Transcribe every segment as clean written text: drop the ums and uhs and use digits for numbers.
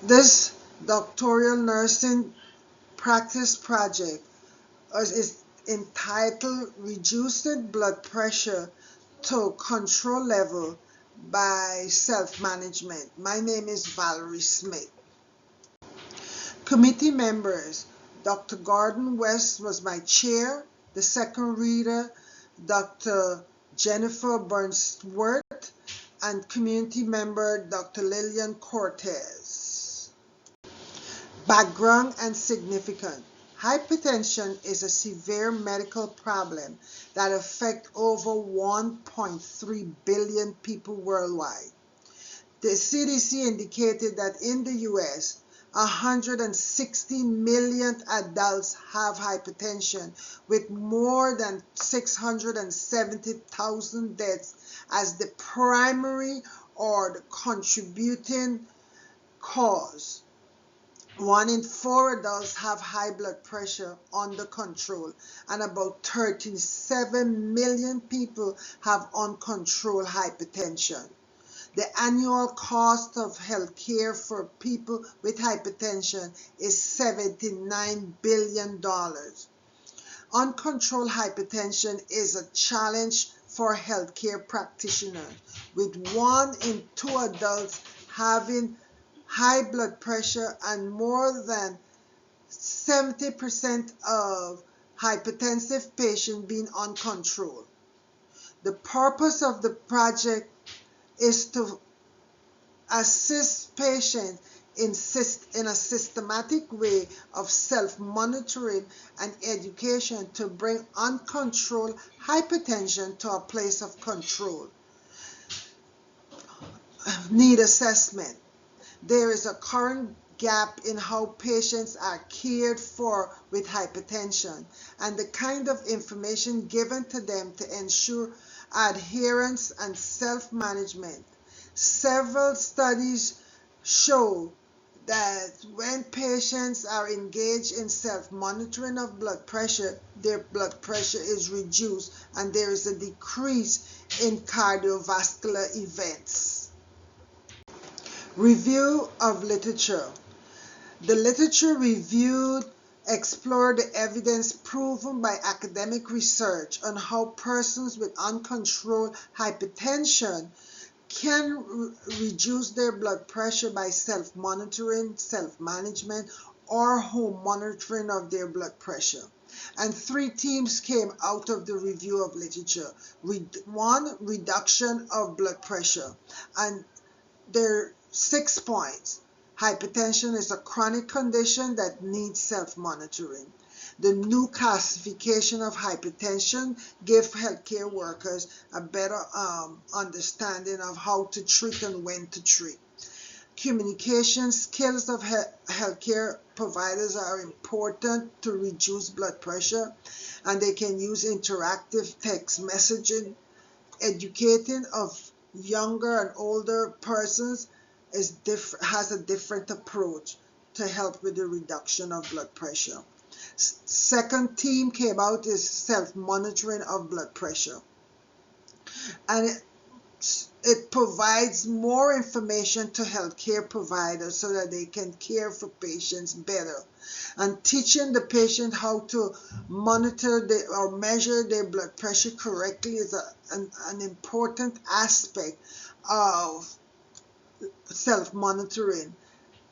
This doctoral nursing practice project is entitled Reducing Blood Pressure to Control Level by Self-Management. My name is Valerie Smith. Committee members: Dr. Gordon West was my chair. The second reader, Dr. Jennifer Burnsworth, and community member Dr. Lillian Cortez. Background and significance. Hypertension is a severe medical problem that affects over 1.3 billion people worldwide. The CDC indicated that in the US, 160 million adults have hypertension, with more than 670,000 deaths as the primary or the contributing cause. 1 in 4 adults have high blood pressure under control, and about 37 million people have uncontrolled hypertension. The annual cost of health care for people with hypertension is $79 billion. Uncontrolled hypertension is a challenge for healthcare practitioners, with 1 in 2 adults having high blood pressure and more than 70% of hypertensive patients being uncontrolled. The purpose of the project is to assist patients in a systematic way of self-monitoring and education to bring uncontrolled hypertension to a place of control. Need assessment. There is a current gap in how patients are cared for with hypertension and the kind of information given to them to ensure adherence and self-management. Several studies show that when patients are engaged in self-monitoring of blood pressure, their blood pressure is reduced and there is a decrease in cardiovascular events. Review of literature. The literature reviewed explored the evidence proven by academic research on how persons with uncontrolled hypertension can reduce their blood pressure by self-monitoring, self-management, or home monitoring of their blood pressure. And 3 themes came out of the review of literature. 1, reduction of blood pressure. And there are 6 points. Hypertension is a chronic condition that needs self-monitoring. The new classification of hypertension gives healthcare workers a better understanding of how to treat and when to treat. Communication skills of healthcare providers are important to reduce blood pressure, and they can use interactive text messaging. Educating of younger and older persons has a different approach to help with the reduction of blood pressure. Second theme came out is self-monitoring of blood pressure, and it provides more information to healthcare providers so that they can care for patients better. And teaching the patient how to monitor or measure their blood pressure correctly is an important aspect of self-monitoring.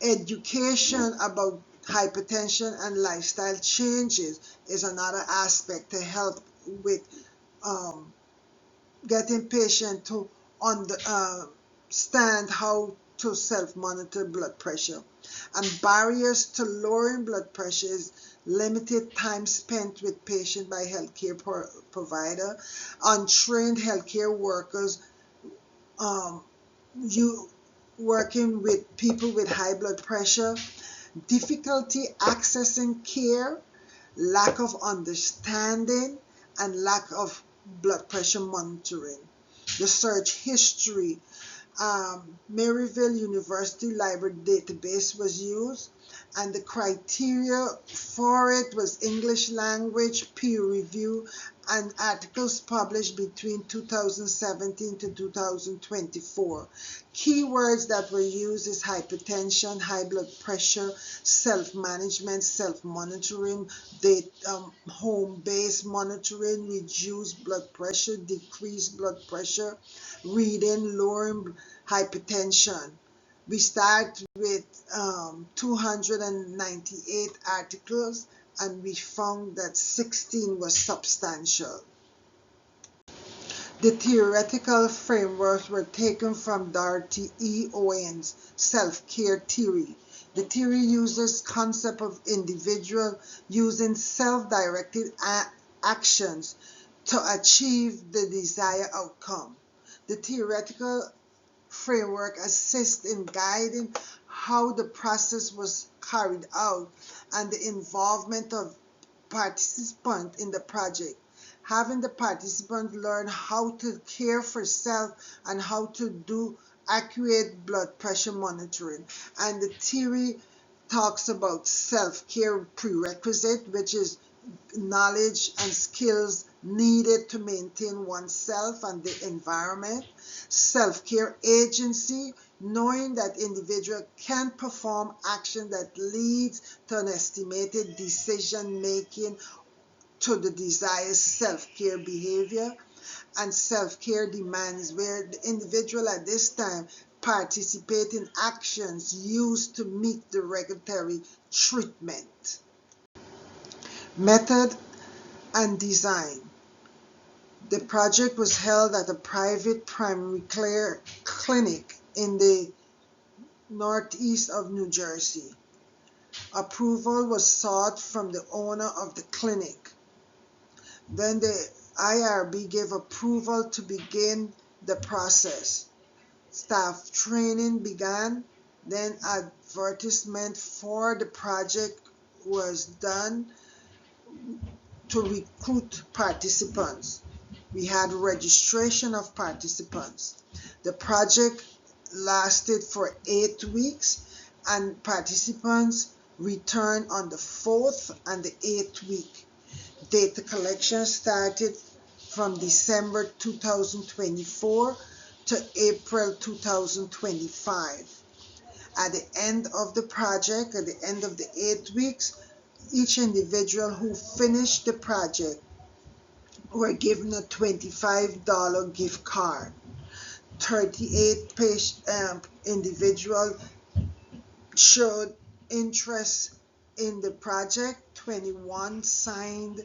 Education about hypertension and lifestyle changes is another aspect to help with getting patients to understand how to self-monitor blood pressure. And barriers to lowering blood pressure is limited time spent with patient by healthcare provider, untrained healthcare workers, working with people with high blood pressure, difficulty accessing care, lack of understanding, and lack of blood pressure monitoring. The search history. Maryville University Library database was used, and the criteria for it was English language, peer review, and articles published between 2017 to 2024. Keywords that were used is hypertension, high blood pressure, self-management, self-monitoring, home-based monitoring, reduced blood pressure, decreased blood pressure, reading, lowering hypertension. We start with 298 articles, and we found that 16 was substantial. The theoretical frameworks were taken from Dorothy E. Owen's self-care theory. The theory uses concept of individual using self-directed actions to achieve the desired outcome. The theoretical framework assists in guiding how the process was carried out and the involvement of participants in the project. Having the participants learn how to care for self and how to do accurate blood pressure monitoring. And the theory talks about self-care prerequisite, which is knowledge and skills needed to maintain oneself and the environment. Self-care agency, knowing that individual can perform action that leads to an estimated decision making to the desired self-care behavior. And self-care demands, where the individual at this time participate in actions used to meet the regulatory treatment. Method and design. The project was held at a private primary care clinic in the northeast of New Jersey. Approval was sought from the owner of the clinic. Then the IRB gave approval to begin the process. Staff training began. Then advertisement for the project was done to recruit participants. We had registration of participants. The project lasted for 8 weeks, and participants returned on the 4th and the 8th week. Data collection started from December 2024 to April 2025. At the end of the project, at the end of the 8 weeks, each individual who finished the project were given a $25 gift card. 38 individuals showed interest in the project. 21 signed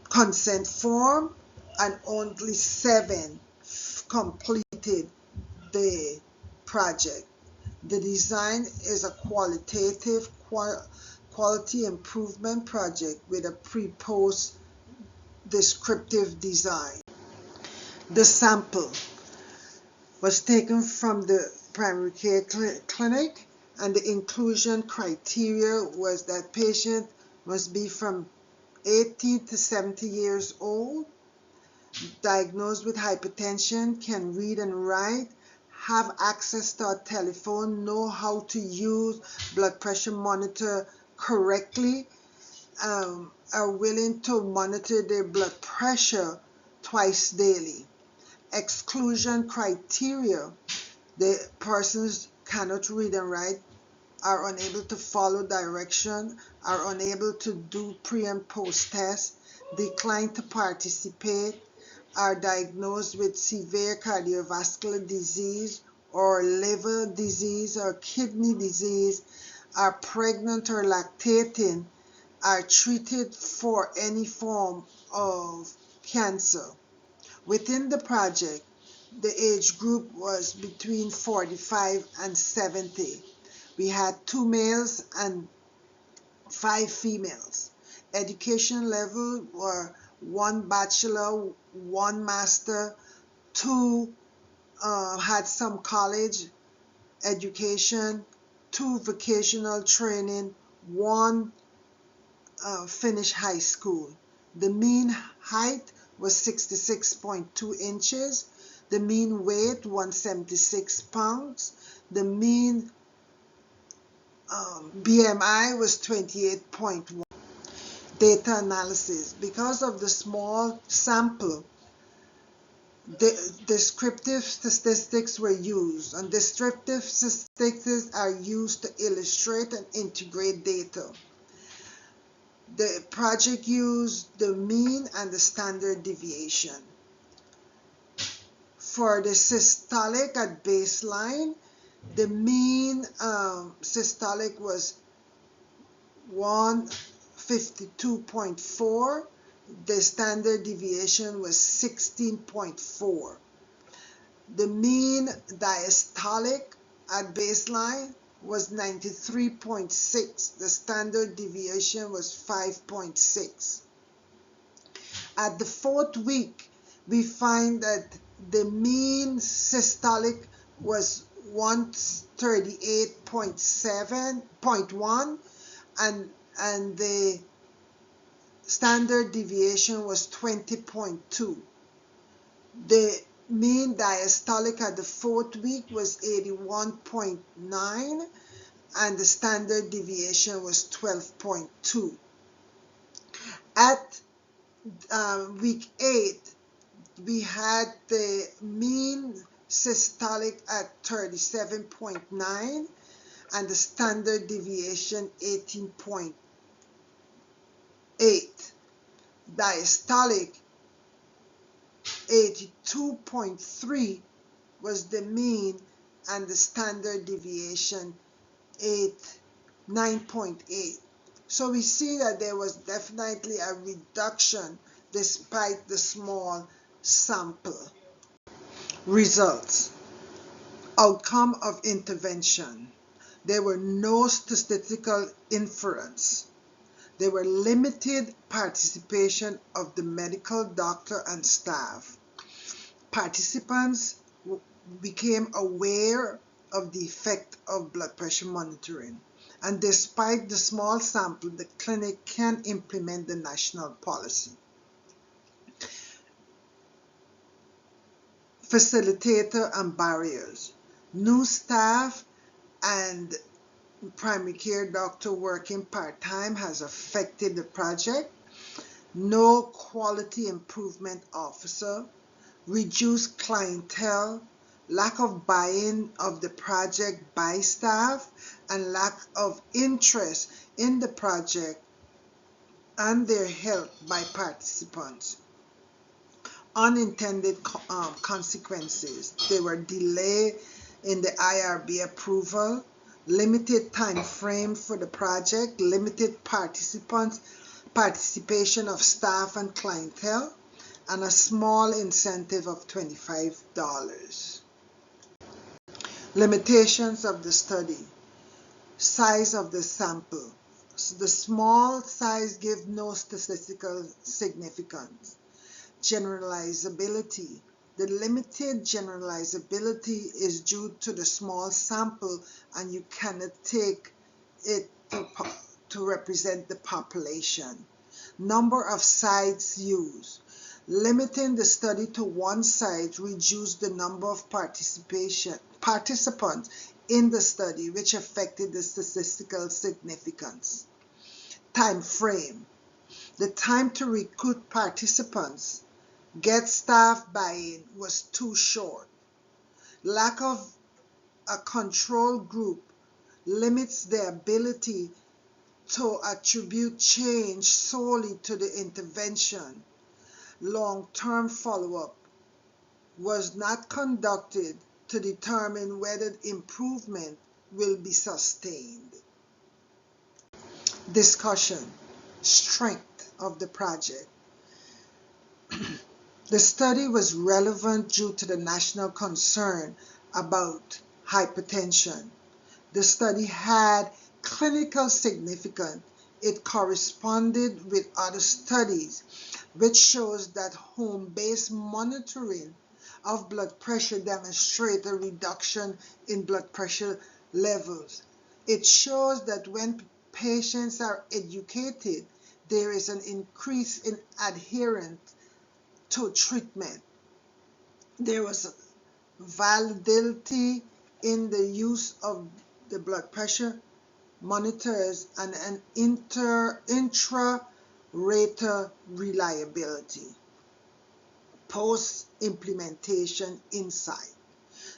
consent form, and only 7 completed the project. The design is a qualitative quality improvement project with a pre-post descriptive design. The sample was taken from the primary care clinic, and the inclusion criteria was that patient must be from 18 to 70 years old, diagnosed with hypertension, can read and write, have access to a telephone, know how to use blood pressure monitor correctly, are willing to monitor their blood pressure twice daily. Exclusion criteria: the persons cannot read and write, are unable to follow direction, are unable to do pre and post tests, decline to participate, are diagnosed with severe cardiovascular disease or liver disease or kidney disease, are pregnant or lactating, are treated for any form of cancer. Within the project, the age group was between 45 and 70. We had 2 males and 5 females. Education level were 1 bachelor, 1 master, 2 had some college education, 2 vocational training, 1 finished high school. The mean height was 66.2 inches. The mean weight 176 pounds. The mean BMI was 28.1. Data analysis. Because of the small sample, the descriptive statistics were used, and descriptive statistics are used to illustrate and integrate data. The project used the mean and the standard deviation. For the systolic at baseline, the mean systolic was 152.4. The standard deviation was 16.4. The mean diastolic at baseline was 93.6. The standard deviation was 5.6. At the 4th week, we find that the mean systolic was 138.1 and the standard deviation was 20.2. The mean diastolic at the 4th week was 81.9 and the standard deviation was 12.2. At week 8, we had the mean systolic at 37.9 and the standard deviation 18.8. Diastolic 82.3 was the mean and the standard deviation 9.8. So we see that there was definitely a reduction despite the small sample. Results. Outcome of intervention. There were no statistical inference. There were limited participation of the medical doctor and staff. Participants became aware of the effect of blood pressure monitoring. And despite the small sample, the clinic can implement the national policy. Facilitator and barriers. New staff and primary care doctor working part-time has affected the project. No quality improvement officer. Reduced clientele. Lack of buy-in of the project by staff, and lack of interest in the project and their health by participants. Unintended consequences. There were delay in the IRB approval, limited time frame for the project, limited participation of staff and clientele, and a small incentive of $25. Limitations of the study. Size of the sample. The small size gives no statistical significance. Generalizability. The limited generalizability is due to the small sample, and you cannot take it to represent the population. Number of sites used. Limiting the study to one site reduced the number of participants in the study, which affected the statistical significance. Time frame. The time to recruit participants, get staff buy-in was too short. Lack of a control group limits the ability to attribute change solely to the intervention. Long-term follow-up was not conducted to determine whether improvement will be sustained. Discussion. Strength of the project. The study was relevant due to the national concern about hypertension. The study had clinical significance. It corresponded with other studies, which shows that home-based monitoring of blood pressure demonstrates a reduction in blood pressure levels. It shows that when patients are educated, there is an increase in adherence to treatment. There was validity in the use of the blood pressure monitors and an intra greater reliability. Post-implementation insight.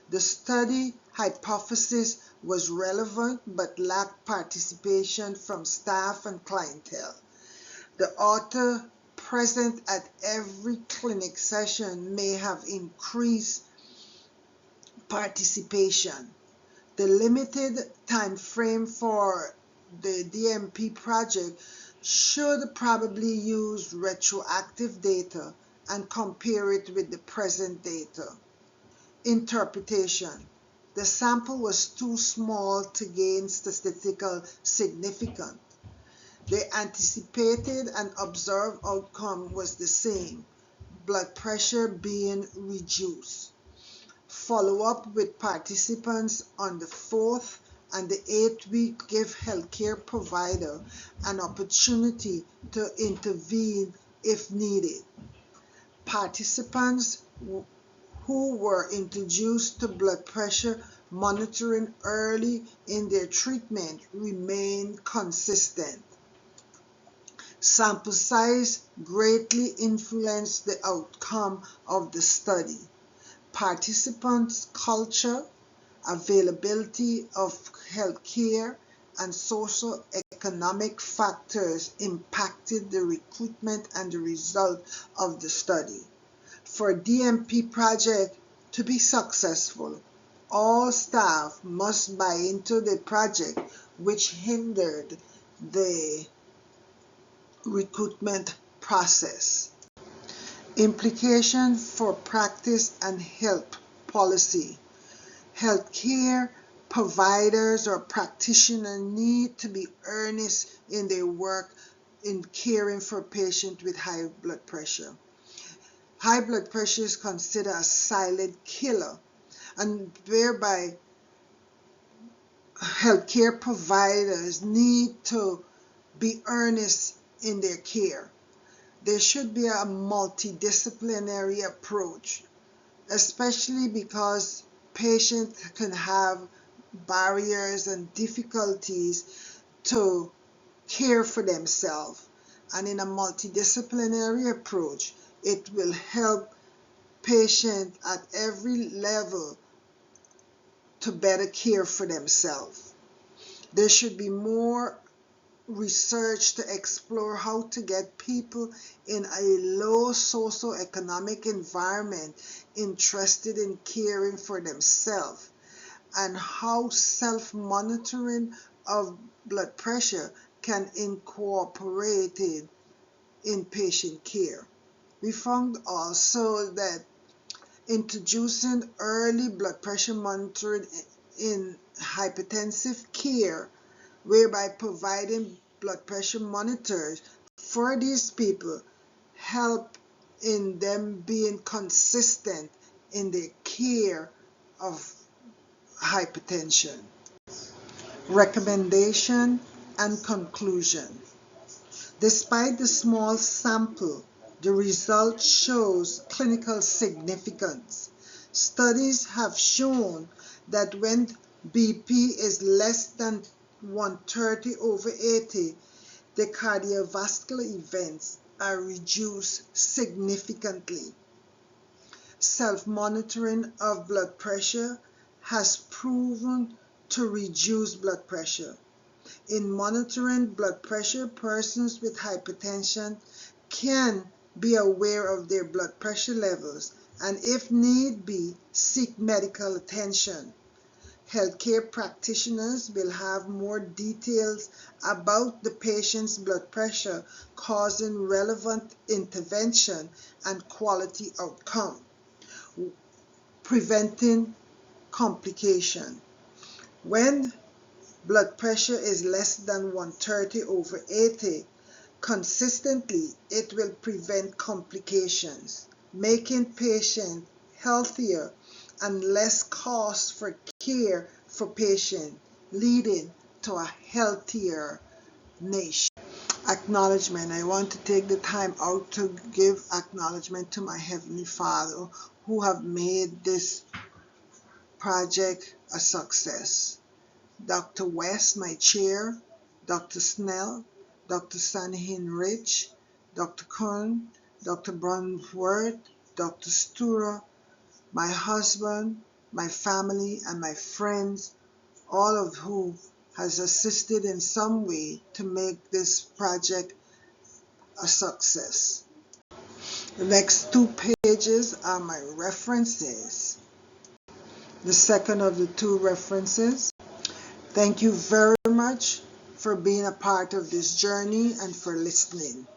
The study hypothesis was relevant but lacked participation from staff and clientele. The author present at every clinic session may have increased participation. The limited time frame for the DMP project should probably use retroactive data and compare it with the present data. Interpretation. The sample was too small to gain statistical significance. The anticipated and observed outcome was the same, blood pressure being reduced. Follow-up with participants on the 4th and the 8th week give healthcare provider an opportunity to intervene if needed. Participants who were introduced to blood pressure monitoring early in their treatment remained consistent. Sample size greatly influenced the outcome of the study. Participants' culture, availability of health care, and socio-economic factors impacted the recruitment and the result of the study. For a DMP project to be successful, all staff must buy into the project, which hindered the recruitment process. Implication for practice and health policy. Healthcare providers or practitioners need to be earnest in their work in caring for patients with high blood pressure. High blood pressure is considered a silent killer, and whereby healthcare providers need to be earnest in their care. There should be a multidisciplinary approach, especially because patients can have barriers and difficulties to care for themselves. And in a multidisciplinary approach, it will help patients at every level to better care for themselves. There should be more research to explore how to get people in a low socioeconomic environment interested in caring for themselves, and how self-monitoring of blood pressure can incorporate it in patient care. We found also that introducing early blood pressure monitoring in hypertensive care, whereby providing blood pressure monitors for these people, help in them being consistent in their care of hypertension. Recommendation and conclusion. Despite the small sample, the result shows clinical significance. Studies have shown that when BP is less than 130/80, the cardiovascular events are reduced significantly. Self-monitoring of blood pressure has proven to reduce blood pressure. In monitoring blood pressure, persons with hypertension can be aware of their blood pressure levels and, if need be, seek medical attention. Healthcare practitioners will have more details about the patient's blood pressure, causing relevant intervention and quality outcome. Preventing complication. When blood pressure is less than 130/80, consistently, it will prevent complications, making patients healthier and less cost for care for patients, leading to a healthier nation. Acknowledgement. I want to take the time out to give acknowledgement to my Heavenly Father who have made this project a success. Dr. West, my chair, Dr. Snell, Dr. Sanhin Rich, Dr. Kuhn, Dr. Brunworth, Dr. Stura, my husband, my family, and my friends, all of whom has assisted in some way to make this project a success. The next 2 pages are my references. The second of the 2 references. Thank you very much for being a part of this journey and for listening.